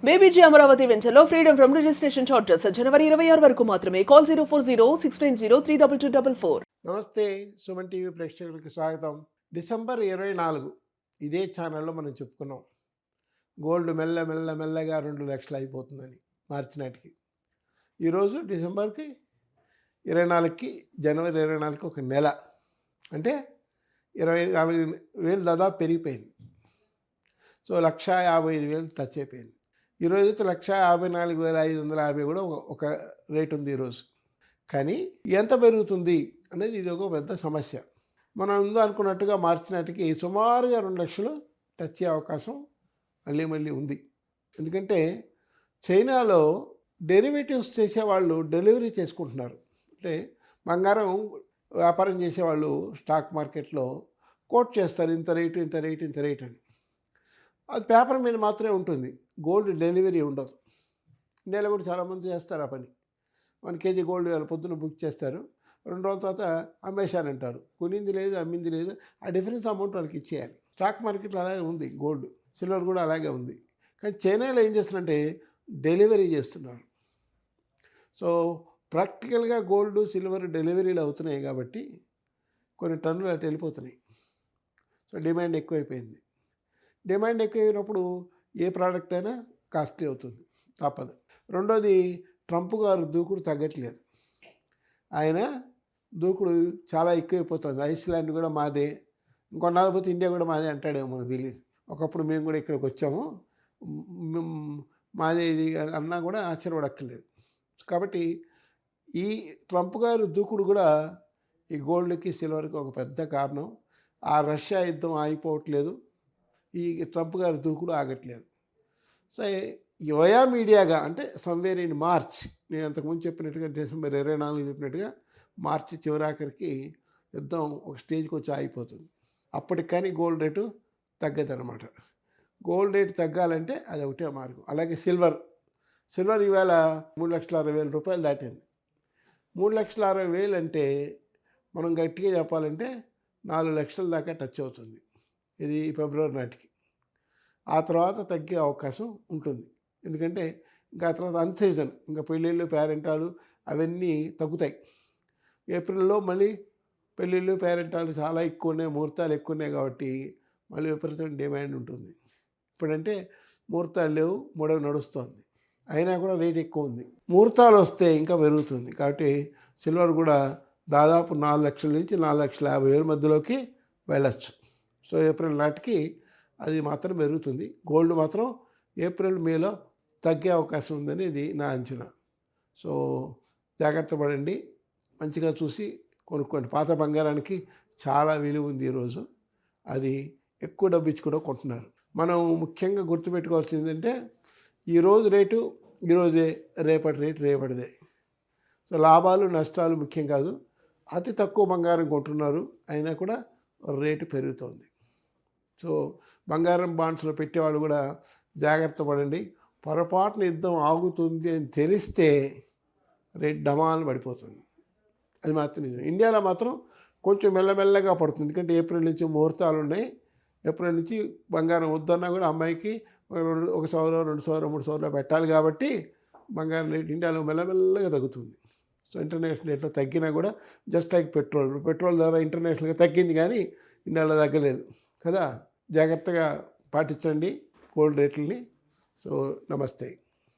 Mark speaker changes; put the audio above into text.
Speaker 1: బేబీజీ అమరావతి వెంచర్లో freedom from registration charges జనవరి 26 వరకు మాత్రమే. కాల్ 04069032244.
Speaker 2: నమస్తే, సుమన్ టీవీ ప్రేక్షకులకి స్వాగతం. డిసెంబర్ 24 ఇదే ఛానల్లో మనం చెప్పుకున్నాం గోల్డ్ మెల్లగా 2 లక్షలు అయిపోతుందని మార్చి నాటికి. ఈరోజు డిసెంబర్కి 24కి జనవరి 24కి ఒక నెల అంటే 24,000 దాదాపు పెరిగిపోయింది. సో 1,55,000 టచ్ అయిపోయింది. ఈరోజు అయితే 1,54,550 కూడా ఒక రేట్ ఉంది ఈరోజు. కానీ ఎంత పెరుగుతుంది అనేది ఇది ఒక పెద్ద సమస్య. మనం ముందు అనుకున్నట్టుగా మార్చి నాటికి సుమారుగా 2 లక్షలు టచ్ అయ్యే అవకాశం మళ్ళీ ఉంది. ఎందుకంటే చైనాలో డెరివేటివ్స్ చేసేవాళ్ళు డెలివరీ చేసుకుంటున్నారు. అంటే బంగారం వ్యాపారం చేసేవాళ్ళు స్టాక్ మార్కెట్లో కోట్ చేస్తారు, ఇంత రేటు అని. అది పేపర్ మీద మాత్రమే ఉంటుంది, గోల్డ్ డెలివరీ ఉండదు. ఇండియాలో కూడా చాలామంది చేస్తారు ఆ పని. 1 కేజీ గోల్డ్ పొద్దున్న బుక్ చేస్తారు, 2 రోజుల తర్వాత అమ్మేశానంటారు. కొనింది లేదు, అమ్మింది లేదు, ఆ డిఫరెన్స్ అమౌంట్ వాళ్ళకి ఇచ్చేయాలి. స్టాక్ మార్కెట్లో అలాగే ఉంది, గోల్డ్ సిల్వర్ కూడా అలాగే ఉంది. కానీ చైనాలో ఏం చేస్తున్నారంటే డెలివరీ చేస్తున్నారు. సో ప్రాక్టికల్గా గోల్డ్ సిల్వర్ డెలివరీలు అవుతున్నాయి కాబట్టి కొన్ని టన్నులు అటు వెళ్ళిపోతున్నాయి. సో డిమాండ్ ఎక్కువైపోయింది. డిమాండ్ ఎక్కువైనప్పుడు ఏ ప్రోడక్ట్ అయినా కాస్ట్లీ అవుతుంది, తప్పదు. రెండోది, ట్రంప్ గారు దూకుడు తగ్గట్లేదు. ఆయన దూకుడు చాలా ఎక్కువైపోతుంది. ఐస్లాండ్ కూడా మాదే, ఇంకొన్నాళ్ళు పోతే ఇండియా కూడా మాదే అంటాడేమో మనకు తెలియదు. ఒకప్పుడు మేము కూడా ఇక్కడికి వచ్చాము, మాదే ఇది అన్నా కూడా ఆశ్చర్యపడక్కర్లేదు. కాబట్టి ఈ ట్రంప్ గారు దూకుడు కూడా ఈ గోల్డ్కి సిల్వర్కి ఒక పెద్ద కారణం. ఆ రష్యా యుద్ధం ఆగిపోవట్లేదు, ఈ ట్రంప్ గారి దూకుడు ఆగట్లేదు. సో వయా మీడియాగా అంటే సమ్వేర్ ఇన్ మార్చ్, నేను అంతకుముందు చెప్పినట్టుగా డిసెంబర్ 24 చెప్పినట్టుగా మార్చి చివరాఖరికి యుద్ధం ఒక స్టేజ్కి వచ్చి ఆగిపోతుంది. అప్పటికి కానీ గోల్డ్ రేటు తగ్గదన్నమాట. గోల్డ్ రేటు తగ్గాలంటే అది ఒకటే మార్గం. అలాగే సిల్వర్ ఈవేళ 3,60,000 రూపాయలు దాటింది. 3,60,000 అంటే మనం గట్టిగా చెప్పాలంటే 4 లక్షల దాకా టచ్ అవుతుంది ఇది ఫిబ్రవరి నాటికి. ఆ తర్వాత తగ్గే అవకాశం ఉంటుంది. ఎందుకంటే ఇంకా ఆ తర్వాత అన్సీజన్, ఇంకా పెళ్ళిళ్ళు పేరెంటాలు అవన్నీ తగ్గుతాయి. ఏప్రిల్లో మళ్ళీ పెళ్ళిళ్ళు పేరెంటాలు చాలా ఎక్కువ ఉన్నాయి, ముహూర్తాలు ఎక్కువ ఉన్నాయి కాబట్టి మళ్ళీ విపరీతమైన డిమాండ్ ఉంటుంది. ఇప్పుడంటే ముహూర్తాలు లేవు, మూడవ నడుస్తుంది, అయినా కూడా రేట్ ఎక్కువ ఉంది. ముహూర్తాలు వస్తే ఇంకా పెరుగుతుంది. కాబట్టి సిల్వర్ కూడా దాదాపు 4 లక్షల నుంచి 4,50,000 మధ్యలోకి వెళ్ళచ్చు. సో ఏప్రిల్ నాటికి అది మాత్రం పెరుగుతుంది. గోల్డ్ మాత్రం ఏప్రిల్ మేలో తగ్గే అవకాశం ఉందని ఇది నా అంచనా. సో జాగ్రత్త పడండి, మంచిగా చూసి కొనుక్కోండి. పాత బంగారానికి చాలా విలువ ఉంది ఈరోజు, అది ఎక్కువ డబ్బు ఇచ్చి కూడా కొంటున్నారు. మనం ముఖ్యంగా గుర్తుపెట్టుకోవాల్సింది ఏంటంటే ఈరోజు రేటు ఈరోజే, రేపటి రేటు రేపటిదే. సో లాభాలు నష్టాలు ముఖ్యం కాదు. అతి తక్కువ బంగారం కొంటున్నారు, అయినా కూడా రేటు పెరుగుతోంది. సో బంగారం బాండ్స్లో పెట్టేవాళ్ళు కూడా జాగ్రత్త పడండి. పొరపాటున యుద్ధం ఆగుతుంది అని తెలిస్తే రేట్ డమాలను పడిపోతుంది. అది మాత్రం నిజం. ఇండియాలో మాత్రం కొంచెం మెల్లగా పడుతుంది, ఎందుకంటే ఏప్రిల్ నుంచి ముహూర్తాలు ఉన్నాయి. ఏప్రిల్ నుంచి బంగారం వద్దన్నా కూడా అమ్మాయికి 1 సవరం 2 సవరం 3 సవరం పెట్టాలి కాబట్టి బంగారం రేట్ ఇండియాలో మెల్లగా తగ్గుతుంది. సో ఇంటర్నేషనల్ రేట్లో తగ్గినా కూడా జస్ట్ లైక్ పెట్రోల్ ధర ఇంటర్నేషనల్గా తగ్గింది కానీ ఇండియాలో తగ్గలేదు కదా. జాగ్రత్తగా పాటించండి గోల్డ్ రేట్లని. సో నమస్తే.